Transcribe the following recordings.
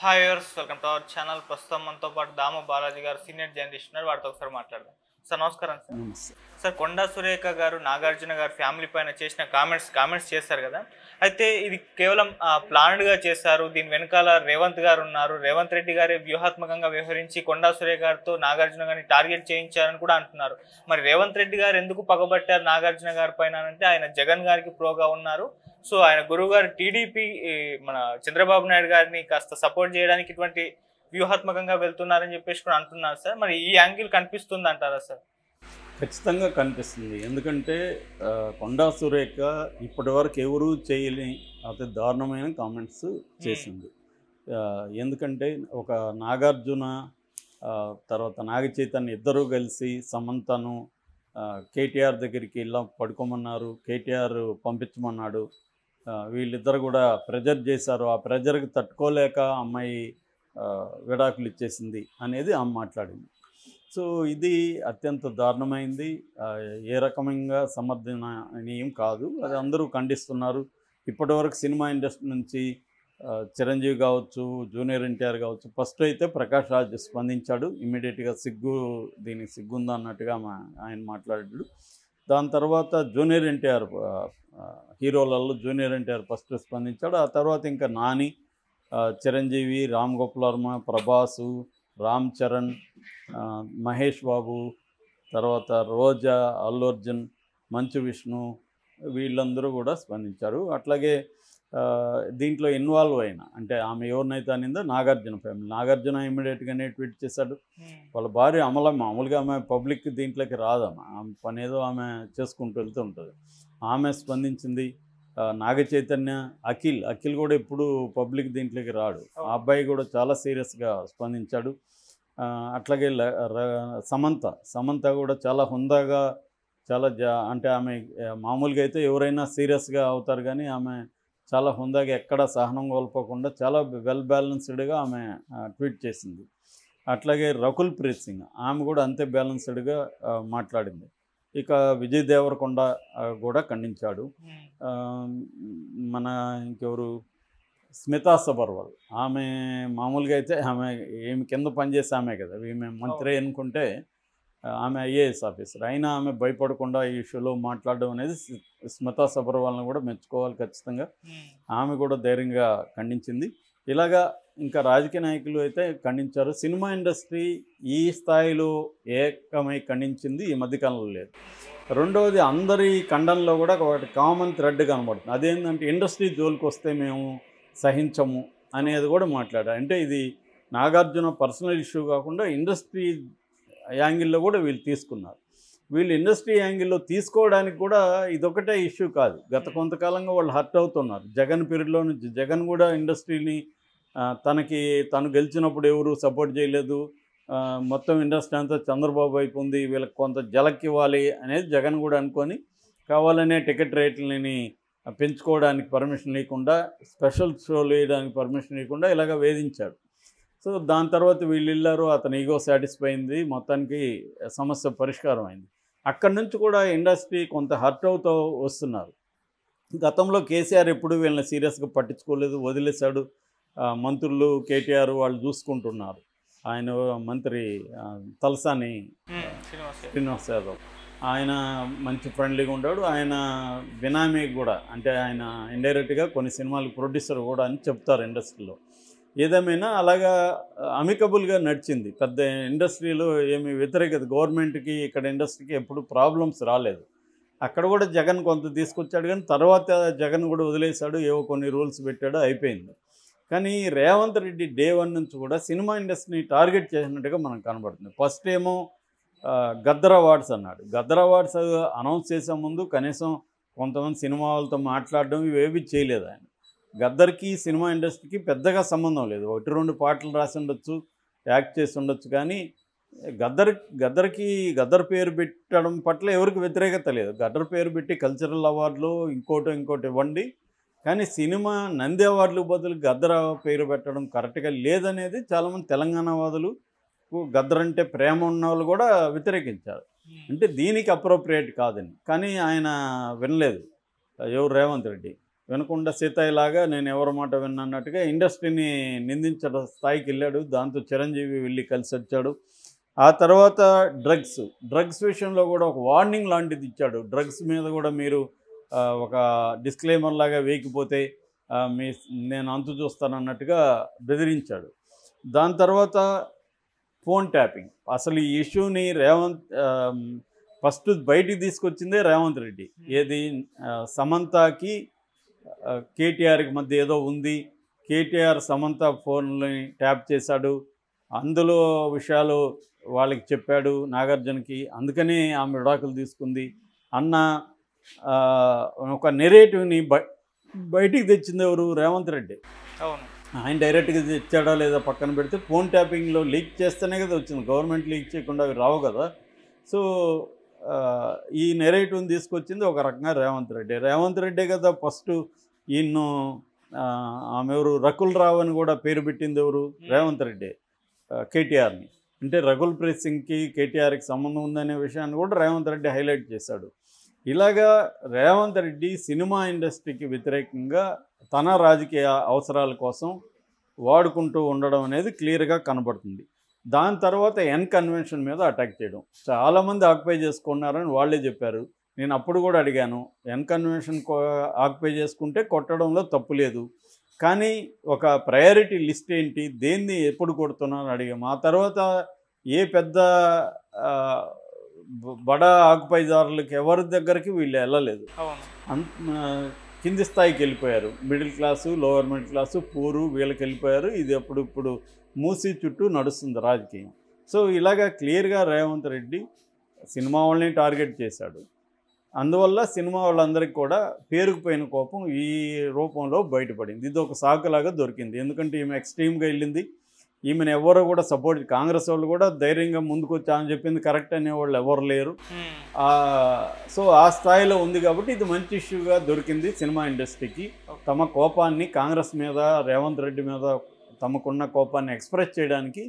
Hi viewers, welcome to our channel. ప్రస్తుతం మనతో పాటు దామ బాలాజీ గారు సీనియర్ జర్నలిస్ట్ ఉన్నారు. వారితో ఒకసారి మాట్లాడదాం. సార్ నమస్కారం సార్. నమస్తే. సార్, కొండా సురేఖ గారు నాగార్జున గారు ఫ్యామిలీ పైన చేసిన కామెంట్స్ చేశారు కదా. అయితే ఇది కేవలం ప్లాన్డ్గా చేశారు. దీని వెనకాల రేవంత్ గారు ఉన్నారు. రేవంత్ రెడ్డి గారే వ్యూహాత్మకంగా వ్యవహరించి కొండా సురేఖ గారితో నాగార్జున గారిని టార్గెట్ చేయించారని కూడా అంటున్నారు. మరి రేవంత్ రెడ్డి గారు ఎందుకు పగబట్టారు నాగార్జున గారి పైన అంటే ఆయన జగన్ గారికి ప్రోగా ఉన్నారు. సో ఆయన గురువు గారు టీడీపీ మన చంద్రబాబు నాయుడు గారిని కాస్త సపోర్ట్ చేయడానికి ఇటువంటి వ్యూహాత్మకంగా వెళ్తున్నారని చెప్పేసి కూడా అంటున్నారు సార్. మరి ఈ యాంగిల్ కనిపిస్తుంది అంటారా సార్? ఖచ్చితంగా కనిపిస్తుంది. ఎందుకంటే కొండా సురేఖ ఇప్పటివరకు ఎవరూ చేయని అతి దారుణమైన కామెంట్స్ చేసింది. ఎందుకంటే ఒక నాగార్జున తర్వాత నాగ చైతన్య ఇద్దరూ కలిసి సమంతను కేటీఆర్ దగ్గరికి ఇలా పడుకోమన్నారు, కేటీఆర్ పంపించమన్నాడు. వీళ్ళిద్దరు కూడా ప్రెజర్ చేశారు. ఆ ప్రెజర్కి తట్టుకోలేక అమ్మాయి విడాకులు ఇచ్చేసింది అనేది ఆమె మాట్లాడింది. సో ఇది అత్యంత దారుణమైంది. ఏ రకమంగా సమర్థనీయం కాదు. అది అందరూ ఖండిస్తున్నారు. ఇప్పటివరకు సినిమా ఇండస్ట్రీ నుంచి చిరంజీవి కావచ్చు, జూనియర్ ఎన్టీఆర్ కావచ్చు, ఫస్ట్ అయితే ప్రకాష్ రాజ్ స్పందించాడు. ఇమ్మీడియట్గా దీనికి సిగ్గుందా అన్నట్టుగా ఆయన మాట్లాడాడు. దాని తర్వాత జూనియర్ ఎన్టీఆర్ హీరోలలో జూనియర్ ఎన్టీఆర్ ఫస్ట్ స్పందించాడు. ఆ తర్వాత ఇంకా నాని, చిరంజీవి, రామ్ గోపాల్ వర్మ, ప్రభాసు, రామ్ చరణ్, మహేష్ బాబు, తర్వాత రోజా, అల్లు అర్జున్, మంచు విష్ణు, వీళ్ళందరూ కూడా స్పందించారు. అట్లాగే దీంట్లో ఇన్వాల్వ్ అయిన అంటే ఆమె ఎవరినైతే అనిందో నాగార్జున ఫ్యామిలీ. నాగార్జున ఇమ్మీడియట్గానే ట్వీట్ చేశాడు. వాళ్ళ భార్య మామూలుగా ఆమె పబ్లిక్ దీంట్లోకి రాదమ్మ, ఆమె పని ఏదో ఆమె చేసుకుంటూ వెళ్తూ ఉంటుంది. ఆమె స్పందించింది. నాగ చైతన్య, అఖిల్ కూడా ఎప్పుడు పబ్లిక్ దీంట్లోకి రాడు. ఆ అబ్బాయి కూడా చాలా సీరియస్గా స్పందించాడు. అట్లాగే సమంత కూడా చాలా హుందాగా చాలా అంటే ఆమె మామూలుగా అయితే ఎవరైనా సీరియస్గా అవుతారు, కానీ ఆమె చాలా హుందాగా ఎక్కడ సహనం కోల్పోకుండా చాలా వెల్ బ్యాలెన్స్డ్గా ఆమె ట్వీట్ చేసింది. అట్లాగే రకుల్ ప్రీత్ సింగ్, ఆమె కూడా అంతే బ్యాలెన్స్డ్గా మాట్లాడింది. ఇక విజయ్ దేవరకొండ కూడా ఖండించాడు. మన ఇంకెవరు, స్మితా సబర్వాల్, ఆమె మామూలుగా అయితే ఆమె ఏమి కింద పనిచేసే ఆమె కదా, ఈమె మంత్రి అనుకుంటే ఆమె ఐఏఎస్ ఆఫీసర్ అయినా ఆమె భయపడకుండా ఈ ఇష్యూలో మాట్లాడడం అనేది స్మితా సబర్వాల్ని కూడా మెచ్చుకోవాలి ఖచ్చితంగా. ఆమె కూడా ధైర్యంగా ఖండించింది. ఇలాగా ఇంకా రాజకీయ నాయకులు అయితే ఖండించారు. సినిమా ఇండస్ట్రీ ఈ స్థాయిలో ఏకమై ఖండించింది ఈ మధ్యకాలంలో లేదు. రెండవది, అందరి ఖండనలో కూడా ఒకటి కామన్ థ్రెడ్ కనబడుతుంది. అదేంటంటే ఇండస్ట్రీ జోలికి వస్తే మేము సహించము అనేది కూడా మాట్లాడారు. అంటే ఇది నాగార్జున పర్సనల్ ఇష్యూ కాకుండా ఇండస్ట్రీ యాంగిల్లో కూడా వీళ్ళు తీసుకున్నారు. వీళ్ళు ఇండస్ట్రీ యాంగిల్లో తీసుకోవడానికి కూడా ఇదొకటే ఇష్యూ కాదు. గత కొంతకాలంగా వాళ్ళు హర్ట్ అవుతున్నారు. జగన్ పీరియడ్లో నుంచి జగన్ కూడా ఇండస్ట్రీని తను గెలిచినప్పుడు ఎవరు సపోర్ట్ చేయలేదు, మొత్తం ఇండస్ట్రీ అంతా చంద్రబాబు వైపు ఉంది, వీళ్ళకి కొంత జలక్ ఇవ్వాలి అనేది జగన్ కూడా అనుకొని కావాలనే టికెట్ రేట్లని పెంచుకోవడానికి పర్మిషన్ లేకుండా, స్పెషల్ షోలు వేయడానికి పర్మిషన్ లేకుండా ఇలాగ వేధించాడు. సో దాని తర్వాత వీళ్ళు వెళ్ళారు, అతను ఈగో సాటిస్ఫై అయింది, మొత్తానికి సమస్య పరిష్కారం అయింది. అక్కడి నుంచి కూడా ఇండస్ట్రీ కొంత హర్ట్ అవుతూ వస్తున్నారు. గతంలో కేసీఆర్ ఎప్పుడు వీళ్ళని సీరియస్గా పట్టించుకోలేదు, వదిలేశాడు. మంత్రులు కేటీఆర్ వాళ్ళు చూసుకుంటున్నారు. ఆయన మంత్రి తలసాని శ్రీనివాస్ యాదవ్, ఆయన మంచి ఫ్రెండ్లీగా ఉన్నాడు. ఆయన బినామీ కూడా, అంటే ఆయన ఇండైరెక్ట్గా కొన్ని సినిమాలకు ప్రొడ్యూసర్ కూడా అని చెప్తారు ఇండస్ట్రీలో. ఏదేమైనా అలాగా అమికబుల్గా నడిచింది. పెద్ద ఇండస్ట్రీలో ఏమి వ్యతిరేకత, గవర్నమెంట్కి ఇక్కడ ఇండస్ట్రీకి ఎప్పుడు ప్రాబ్లమ్స్ రాలేదు. అక్కడ కూడా జగన్ కొంత తీసుకొచ్చాడు, కానీ తర్వాత జగన్ కూడా వదిలేశాడు, ఏవో కొన్ని రూల్స్ పెట్టాడు, అయిపోయింది. కానీ రేవంత్ రెడ్డి డే 1 నుంచి కూడా సినిమా ఇండస్ట్రీని టార్గెట్ చేసినట్టుగా మనకు కనబడుతుంది. ఫస్ట్ ఏమో గద్దర్ అవార్డ్స్ అన్నాడు. గద్దర్ అవార్డ్స్ అనౌన్స్ చేసే ముందు కనీసం కొంతమంది సినిమా వాళ్ళతో మాట్లాడడం ఇవేవి చేయలేదు ఆయన. గద్దర్కి సినిమా ఇండస్ట్రీకి పెద్దగా సంబంధం లేదు. 1-2 పాటలు రాసి ఉండొచ్చు, యాక్ట్ చేసి ఉండొచ్చు, కానీ గద్దర్ పేరు పెట్టడం పట్ల ఎవరికి వ్యతిరేకత లేదు. గద్దర్ పేరు పెట్టి కల్చరల్ అవార్డులు ఇంకోటి ఇవ్వండి, కానీ సినిమా నంది అవార్డులు బదులు గద్దర్ పేరు పెట్టడం కరెక్ట్గా లేదనేది చాలామంది తెలంగాణ వాదులు, గద్దర్ అంటే ప్రేమ ఉన్న వాళ్ళు కూడా వ్యతిరేకించారు. అంటే దీనికి అప్రోప్రియేట్ కాదని. కానీ ఆయన వినలేదు, ఎవరు రేవంత్ రెడ్డి. వినకుండా సీతయ్యలాగా నేను ఎవరి మాట విన్నట్టుగా ఇండస్ట్రీని నిందించడం స్థాయికి వెళ్ళాడు. దాంతో చిరంజీవి వెళ్ళి కలిసి వచ్చాడు. ఆ తర్వాత డ్రగ్స్ విషయంలో కూడా ఒక వార్నింగ్ లాంటిది ఇచ్చాడు. డ్రగ్స్ మీద కూడా మీరు ఒక డిస్క్లైమర్ లాగా వేయకపోతే మీ నేను అంతు చూస్తానన్నట్టుగా బెదిరించాడు. దాని తర్వాత ఫోన్ ట్యాపింగ్. అసలు ఈ ఇష్యూని ఫస్ట్ బయటికి తీసుకొచ్చిందే రేవంత్ రెడ్డి. ఏది సమంతకి కేటీఆర్కి మధ్య ఏదో ఉంది, కేటీఆర్ సమంత ఫోన్ని ట్యాప్ చేశాడు, అందులో విషయాలు వాళ్ళకి చెప్పాడు నాగార్జునకి, అందుకని ఆమె విడాకులు తీసుకుంది అన్న ఒక నెరేటివ్ని బయటికి తెచ్చింది ఎవరు? రేవంత్ రెడ్డి. అవును, ఆయన డైరెక్ట్గా తెచ్చాడా లేదా పక్కన పెడితే, ఫోన్ ట్యాపింగ్లో లీక్ చేస్తేనే కదా వచ్చింది, గవర్నమెంట్ లీక్ చేయకుండా అవి రావు కదా. సో ఈ నెరేటివ్ని తీసుకొచ్చింది ఒక రకంగా రేవంత్ రెడ్డే కదా ఫస్ట్. ఈయన్ను ఆమె ఎవరు రకుల్ రావు అని కూడా పేరు పెట్టింది ఎవరు? రేవంత్ రెడ్డి కేటీఆర్ని. అంటే రకుల్ ప్రీత్ సింగ్కి కేటీఆర్కి సంబంధం ఉందనే విషయాన్ని కూడా రేవంత్ రెడ్డి హైలైట్ చేశాడు. ఇలాగా రేవంత్ రెడ్డి సినిమా ఇండస్ట్రీకి వ్యతిరేకంగా తన రాజకీయ అవసరాల కోసం వాడుకుంటూ ఉండడం అనేది క్లియర్గా కనబడుతుంది. దాని తర్వాత ఎన్ కన్వెన్షన్ మీద అటాక్ చేయడం, చాలామంది ఆక్యుపై చేసుకున్నారని వాళ్ళే చెప్పారు. నేను అప్పుడు కూడా అడిగాను, ఎన్ కన్వెన్షన్ ఆక్యుపై చేసుకుంటే కొట్టడంలో తప్పు లేదు, కానీ ఒక ప్రయారిటీ లిస్ట్ ఏంటి, దేన్ని ఎప్పుడు కొడుతున్నారని అడిగాము. ఆ తర్వాత ఏ పెద్ద బడా ఆక్యుపైదారులకి ఎవరి దగ్గరికి వీళ్ళు వెళ్ళలేదు. కింది స్థాయికి వెళ్ళిపోయారు. Middle class, lower middle class, poor వీళ్ళకి వెళ్ళిపోయారు. ఇది ఇప్పుడు మూసి చుట్టూ నడుస్తుంది రాజకీయం. సో ఇలాగా క్లియర్గా రేవంత్ రెడ్డి సినిమా వాళ్ళని టార్గెట్ చేశాడు. అందువల్ల సినిమా వాళ్ళందరికీ కూడా పేరుకుపోయిన కోపం ఈ రూపంలో బయటపడింది. ఇది ఒక సాకులాగా దొరికింది. ఎందుకంటే ఈమె ఎక్స్ట్రీమ్గా వెళ్ళింది. ఈమెను ఎవరో కూడా సపోర్ట్, కాంగ్రెస్ వాళ్ళు కూడా ధైర్యంగా ముందుకు వచ్చి ఆమె చెప్పింది కరెక్ట్ అనేవాళ్ళు ఎవరు లేరు. సో ఆ స్థాయిలో ఉంది కాబట్టి ఇది మంచి ఇష్యూగా దొరికింది సినిమా ఇండస్ట్రీకి. తమ కోపాన్ని కాంగ్రెస్ మీద, రేవంత్ రెడ్డి మీద తమకున్న కోపాన్ని ఎక్స్ప్రెస్ చేయడానికి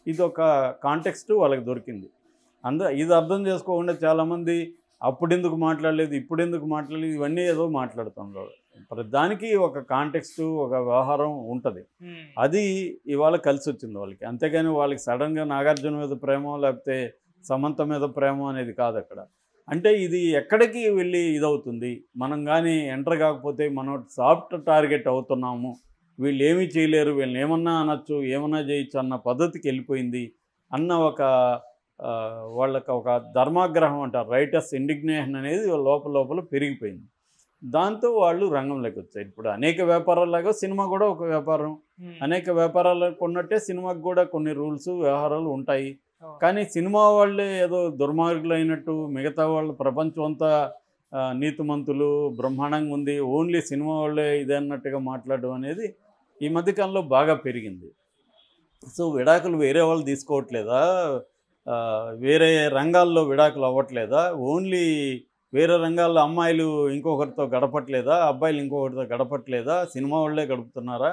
ఇది ఒక కాంటెక్స్ట్ వాళ్ళకి దొరికింది. ఇది అర్థం చేసుకోకుండా చాలామంది అప్పుడెందుకు మాట్లాడలేదు, ఇప్పుడెందుకు మాట్లాడలేదు, ఇవన్నీ ఏదో మాట్లాడుతున్నారు. దానికి ఒక కాంటెక్స్ట్, ఒక వ్యవహారం ఉంటుంది. అది ఇవాళ కలిసి వచ్చింది వాళ్ళకి. అంతేగాని వాళ్ళకి సడన్గా నాగార్జున మీద ప్రేమ లేకపోతే సమంత మీద ప్రేమ అనేది కాదు అక్కడ. అంటే ఇది ఎక్కడికి వెళ్ళి ఇదవుతుంది, మనం కానీ ఎంటర్ కాకపోతే మనం సాఫ్ట్ టార్గెట్ అవుతున్నాము, వీళ్ళు ఏమీ చేయలేరు, వీళ్ళని ఏమన్నా అనొచ్చు, ఏమన్నా చేయొచ్చు అన్న పద్ధతికి వెళ్ళిపోయింది అన్న ఒక వాళ్ళకి ఒక ధర్మాగ్రహం అంటారు, రైటర్స్ ఇండిగ్నేషన్ అనేది లోపల పెరిగిపోయింది. దాంతో వాళ్ళు రంగంలోకి వచ్చారు. ఇప్పుడు అనేక వ్యాపారాలాగా సినిమా కూడా ఒక వ్యాపారం. అనేక వ్యాపారాలకు ఉన్నట్టే సినిమాకి కూడా కొన్ని రూల్స్, వ్యవహారాలు ఉంటాయి. కానీ సినిమా వాళ్ళే ఏదో దుర్మార్గులు అయినట్టు, మిగతా వాళ్ళు ప్రపంచం అంతా నీతిమంతులు బ్రహ్మాండంగా ఉంది, ఓన్లీ సినిమా వాళ్ళే ఇదే అన్నట్టుగా మాట్లాడడం అనేది ఈ మధ్యకాలంలో బాగా పెరిగింది. సో విడాకులు వేరే వాళ్ళు తీసుకోవట్లేదా, వేరే రంగాల్లో విడాకులు అవ్వట్లేదా, ఓన్లీ వేరే రంగాల్లో అమ్మాయిలు ఇంకొకరితో గడపట్లేదా, అబ్బాయిలు ఇంకొకరితో గడపట్లేదా, సినిమా వాళ్ళే గడుపుతున్నారా,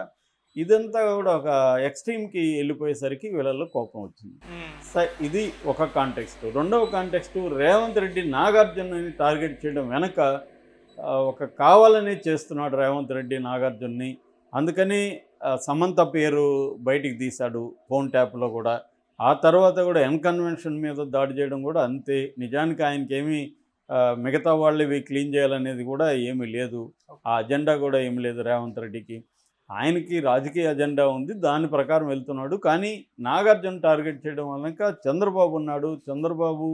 ఇదంతా కూడా ఒక ఎక్స్ట్రీమ్కి వెళ్ళిపోయేసరికి వీళ్ళల్లో కోపం వచ్చింది. ఇది ఒక కాంటెక్స్ట్. రెండవ కాంటెక్స్ట్, రేవంత్ రెడ్డి నాగార్జునని టార్గెట్ చేయడం వెనక ఒక కావాలని చేస్తున్నాడు రేవంత్ రెడ్డి నాగార్జున్ని. అందుకని సమంత పేరు బయటికి తీశాడు ఫోన్ ట్యాప్లో కూడా. ఆ తర్వాత కూడా ఎన్ కన్వెన్షన్ మీద దాడి చేయడం కూడా అంతే. నిజానికి ఆయనకి ఏమీ మిగతా వాళ్ళవి క్లీన్ చేయాలనేది కూడా ఏమీ లేదు, ఆ అజెండా కూడా ఏమీ లేదు రేవంత్ రెడ్డికి. ఆయనకి రాజకీయ అజెండా ఉంది, దాని ప్రకారం వెళ్తున్నాడు. కానీ నాగార్జున టార్గెట్ చేయడం వల్ల చంద్రబాబు ఉన్నాడు, చంద్రబాబు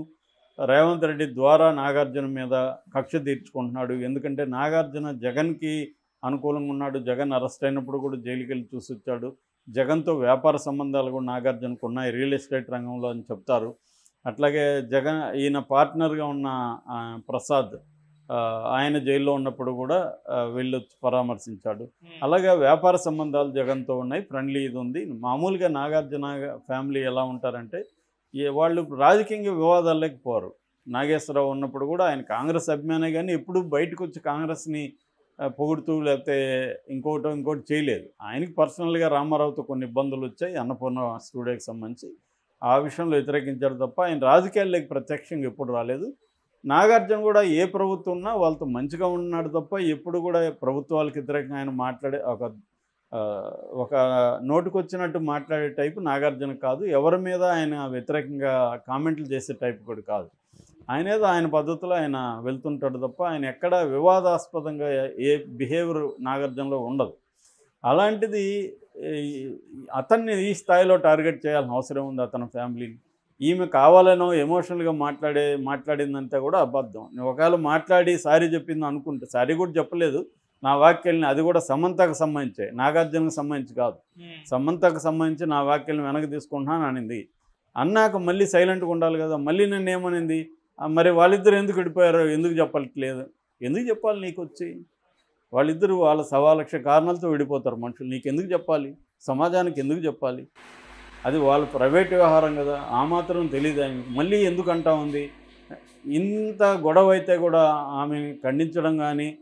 రేవంత్ రెడ్డి ద్వారా నాగార్జున మీద కక్ష తీర్చుకుంటున్నాడు. ఎందుకంటే నాగార్జున జగన్కి అనుకూలంగా ఉన్నాడు, జగన్ అరెస్ట్ అయినప్పుడు కూడా జైలుకి వెళ్ళి చూసి వచ్చాడు. జగన్తో వ్యాపార సంబంధాలు కూడా నాగార్జునకు ఉన్నాయి రియల్ ఎస్టేట్ రంగంలో అని చెప్తారు. అట్లాగే ఈయన పార్ట్నర్గా ఉన్న ప్రసాద్, ఆయన జైల్లో ఉన్నప్పుడు కూడా వెళ్ళొచ్చి పరామర్శించాడు. అలాగే వ్యాపార సంబంధాలు జగన్తో ఉన్నాయి, ఫ్రెండ్లీ ఇది ఉంది. మామూలుగా నాగార్జున ఫ్యామిలీ ఎలా ఉంటారంటే వాళ్ళు రాజకీయంగా వివాదాల్లోకి పోరు. నాగేశ్వరరావు ఉన్నప్పుడు కూడా ఆయన కాంగ్రెస్ అభిమానే, కానీ ఎప్పుడు బయటకు వచ్చి కాంగ్రెస్ని పొగుడుతూ లేకపోతే ఇంకోటి చేయలేదు. ఆయనకి పర్సనల్గా రామారావుతో కొన్ని ఇబ్బందులు వచ్చాయి అన్నపూర్ణ స్టూడియోకి సంబంధించి, ఆ విషయంలో వ్యతిరేకించారు తప్ప ఆయన రాజకీయాల్లోకి ప్రత్యక్షంగా ఎప్పుడు రాలేదు. నాగార్జున కూడా ఏ ప్రభుత్వం ఉన్నా వాళ్ళతో మంచిగా ఉన్నాడు తప్ప ఎప్పుడు కూడా ప్రభుత్వాలకు వ్యతిరేకంగా ఆయన మాట్లాడే ఆ, ఒక నోటికొచ్చినట్టు మాట్లాడే టైపు నాగార్జున కాదు. ఎవరి మీద ఆయన వ్యతిరేకంగా కామెంట్లు చేసే టైపు కూడా కాదు. ఆయన ఏదో ఆయన పద్ధతిలో ఆయన వెళ్తుంటాడు తప్ప ఆయన ఎక్కడ వివాదాస్పదంగా ఏ బిహేవియర్ నాగార్జునలో ఉండదు. అలాంటిది ఈ- అతన్ని ఈ స్థాయిలో టార్గెట్ చేయాల్సిన అవసరం ఉంది అతని ఫ్యామిలీని. ఈమె కావాలనో ఎమోషనల్గా మాట్లాడిందంటే కూడా అబద్ధం. ఒకవేళ మాట్లాడి సారీ చెప్పింది అనుకుంటే, సారీ కూడా చెప్పలేదు, నా వ్యాఖ్యల్ని, అది కూడా సమంతకు సంబంధించే, నాగార్జునకు సంబంధించి కాదు, సమంతకు సంబంధించి నా వ్యాఖ్యల్ని వెనక్కి తీసుకుంటున్నాను అనింది. అన్నాక మళ్ళీ సైలెంట్గా ఉండాలి కదా. మళ్ళీ నన్ను ఏమనింది, మరి వాళ్ళిద్దరు ఎందుకు విడిపోయారో ఎందుకు చెప్పట్లేదు? ఎందుకు చెప్పాలి నీకు వచ్చి? వాళ్ళిద్దరూ వాళ్ళ 1,00,000 కారణాలతో విడిపోతారు మనుషులు. నీకు ఎందుకు చెప్పాలి? సమాజానికి ఎందుకు చెప్పాలి? అది వాళ్ళ ప్రైవేట్ వ్యవహారం కదా. ఆ మాత్రం తెలియదు ఆయనకి. మళ్ళీ ఎందుకు అంటా ఉంది? ఇంత గొడవ అయితే కూడా ఆమెను ఖండించడం కానీ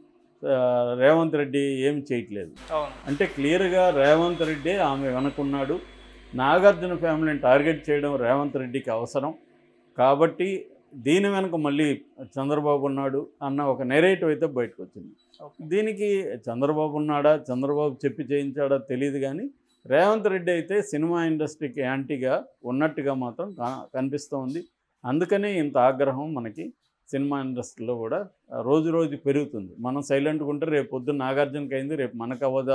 రేవంత్ రెడ్డి ఏమి చేయట్లేదు. అవును. అంటే క్లియర్గా రేవంత్ రెడ్డి ఆమె వెనకున్నాడు. నాగార్జున ఫ్యామిలీని టార్గెట్ చేయడం రేవంత్ రెడ్డికి అవసరం కాబట్టి దీని వెనక మళ్ళీ చంద్రబాబు ఉన్నాడు అన్న ఒక నెరేటివ్ అయితే బయటకు వచ్చింది. దీనికి చంద్రబాబు ఉన్నాడా, చంద్రబాబు చెప్పి చేయించాడా తెలియదు, కానీ రేవంత్ రెడ్డి అయితే సినిమా ఇండస్ట్రీకి యాంటీగా ఉన్నట్టుగా మాత్రం కనిపిస్తూ ఉంది. అందుకనే ఇంత ఆగ్రహం మనకి సినిమా ఇండస్ట్రీలో కూడా రోజు రోజు పెరుగుతుంది. మనం సైలెంట్గా ఉంటే రేపు పొద్దున్న నాగార్జునకి అయింది, రేపు మనకు అవ్వదా